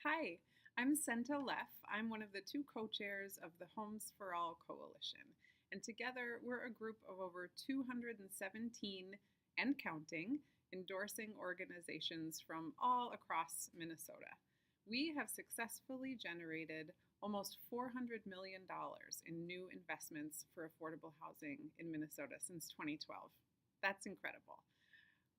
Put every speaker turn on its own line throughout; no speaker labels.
Hi, I'm Senta Leff. I'm one of the two co chairs of the Homes for All Coalition. And together, we're a group of over 217 and counting endorsing organizations from all across Minnesota. We have successfully generated almost $400 million in new investments for affordable housing in Minnesota since 2012. That's incredible.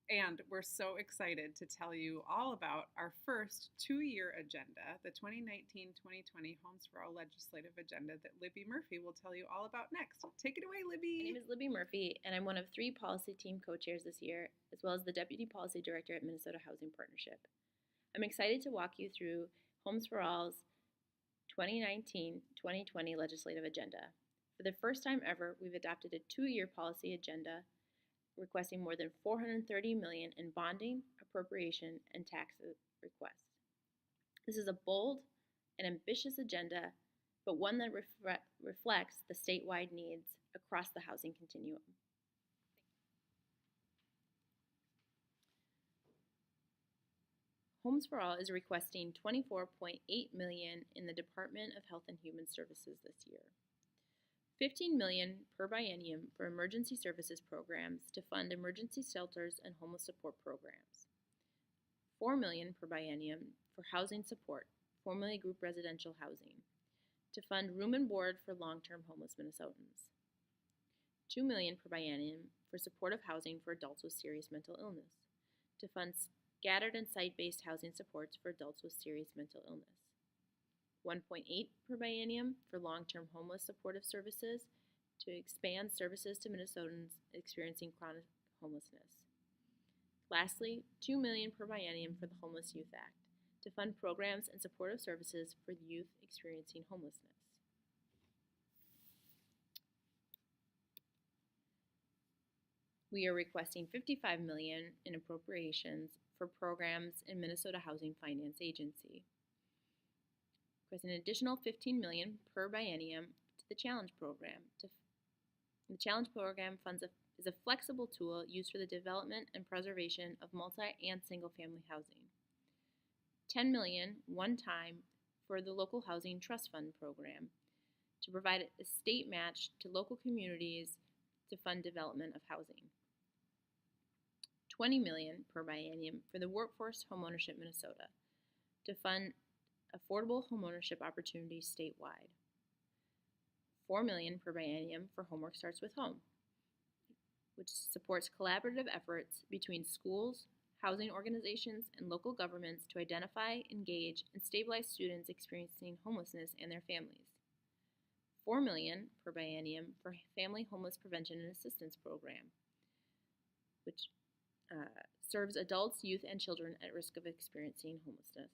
And we're so excited to tell you all about our first 2-year agenda, the 2019-2020 Homes for All legislative agenda that Libby Murphy will tell you all about next. Take it away,
My
Libby.
name is Libby Murphy, and I'm one of 3 policy team co-chairs this year, as well as the Deputy Policy Director at Minnesota Housing Partnership. I'm excited to walk you through Homes for All's 2019-2020 legislative agenda. For the first time ever, we've adopted a 2-year policy agenda requesting more than $430 million in bonding, appropriation, and tax requests. This is a bold and ambitious agenda, but one that reflects the statewide needs across the housing continuum. Homes for All is requesting $24.8 million in the Department of Health and Human Services this year. $15 million per biennium for emergency services programs to fund emergency shelters and homeless support programs. $4 million per biennium for housing support, formerly group residential housing, to fund room and board for long-term homeless Minnesotans. $2 million per biennium for supportive housing for adults with serious mental illness, to fund scattered and site-based housing supports for adults with serious mental illness. 1.8 per biennium for long-term homeless supportive services to expand services to Minnesotans experiencing chronic homelessness. Lastly, $2 million per biennium for the Homeless Youth Act to fund programs and supportive services for youth experiencing homelessness. We are requesting $55 million in appropriations for programs in Minnesota Housing Finance Agency. Requesting an additional $15 million per biennium to the Challenge Program. The Challenge Program is a flexible tool used for the development and preservation of multi- and single-family housing. $10 million one-time for the Local Housing Trust Fund Program to provide a state match to local communities to fund development of housing. $20 million per biennium for the Workforce Homeownership Minnesota to fund affordable homeownership opportunities statewide. $4 million per biennium for Homework Starts with Home, which supports collaborative efforts between schools, housing organizations, and local governments to identify, engage, and stabilize students experiencing homelessness and their families. $4 million per biennium for Family Homeless Prevention and Assistance Program, which serves adults, youth, and children at risk of experiencing homelessness.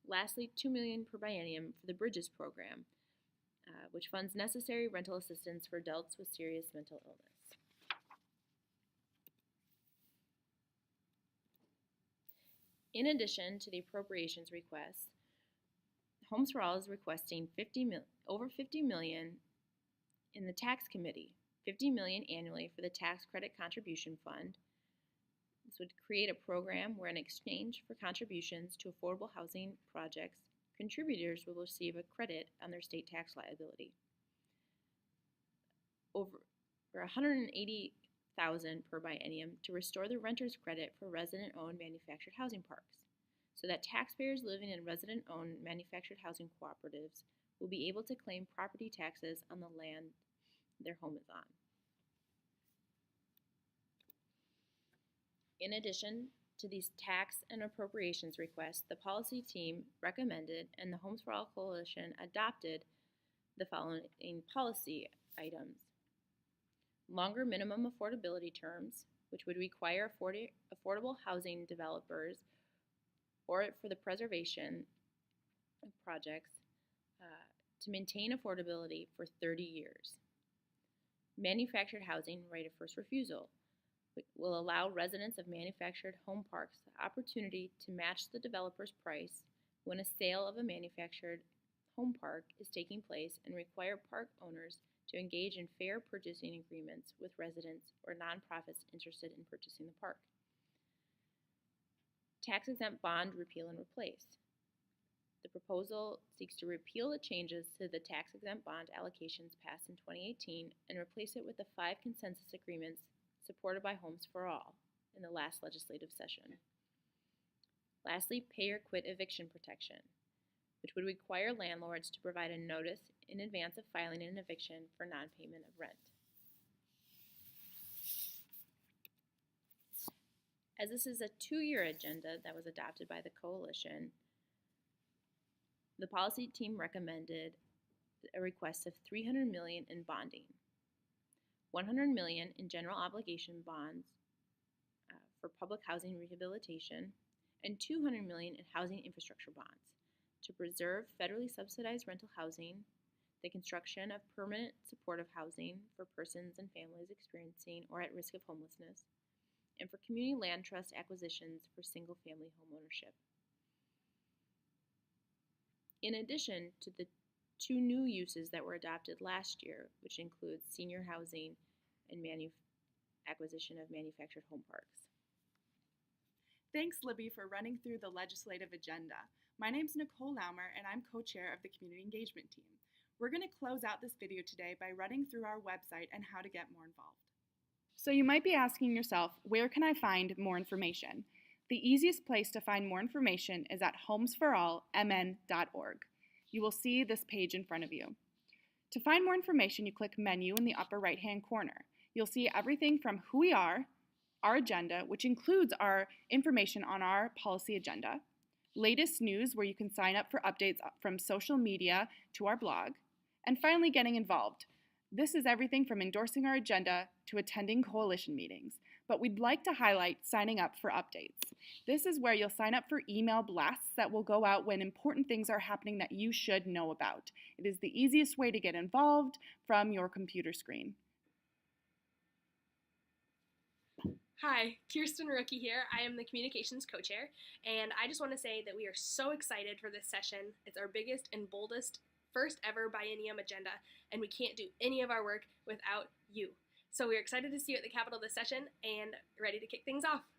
Lastly, $2 million per biennium for the Bridges Program, which funds necessary rental assistance for adults with serious mental illness. In addition to the appropriations requests, Homes for All is requesting over $50 million in the tax committee, $50 million annually for the Tax Credit Contribution Fund. This would create a program where, in exchange for contributions to affordable housing projects, contributors will receive a credit on their state tax liability. Over $180,000 per biennium to restore the renter's credit for resident-owned manufactured housing parks, so that taxpayers living in resident-owned manufactured housing cooperatives will be able to claim property taxes on the land their home is on. In addition to these tax and appropriations requests, the policy team recommended and the Homes for All Coalition adopted the following policy items. Longer minimum affordability terms, which would require affordable housing developers or for the preservation of projects to maintain affordability for 30 years. Manufactured housing right of first refusal will allow residents of manufactured home parks the opportunity to match the developer's price when a sale of a manufactured home park is taking place and require park owners to engage in fair purchasing agreements with residents or nonprofits interested in purchasing the park. Tax-exempt bond repeal and replace. The The proposal seeks to repeal the changes to the tax-exempt bond allocations passed in 2018 and replace it with the 5 consensus agreements supported by Homes for All in the last legislative session. Lastly, pay or quit eviction protection, which would require landlords to provide a notice in advance of filing an eviction for non-payment of rent. As this is a 2-year agenda that was adopted by the coalition, the policy team recommended a request of $300 million in bonding, $100 million in general obligation bonds for public housing rehabilitation, and $200 million in housing infrastructure bonds to preserve federally subsidized rental housing, the construction of permanent supportive housing for persons and families experiencing or at risk of homelessness, and for community land trust acquisitions for single-family homeownership. In addition to the 2 new uses that were adopted last year, which include senior housing and acquisition of manufactured home parks.
Thanks, Libby, for running through the legislative agenda. My name's Nicole Laumer, and I'm co-chair of the Community Engagement Team. We're going to close out this video today by running through our website and how to get more involved. So you might be asking yourself, where can I find more information? The easiest place to find more information is at homesforallmn.org. You will see this page in front of you. To find more information, you click Menu in the upper right-hand corner. You'll see everything from who we are, our agenda, which includes our information on our policy agenda, latest news where you can sign up for updates from social media to our blog, and finally getting involved. This is everything from endorsing our agenda to attending coalition meetings, but we'd like to highlight signing up for updates. This is where you'll sign up for email blasts that will go out when important things are happening that you should know about. It is the easiest way to get involved from your computer screen.
Hi, Kirsten Rookie here. I am the communications co-chair, and I just want to say that we are so excited for this session. It's our biggest and boldest first ever biennium agenda, and we can't do any of our work without you. So we're excited to see you at the Capitol this session and ready to kick things off.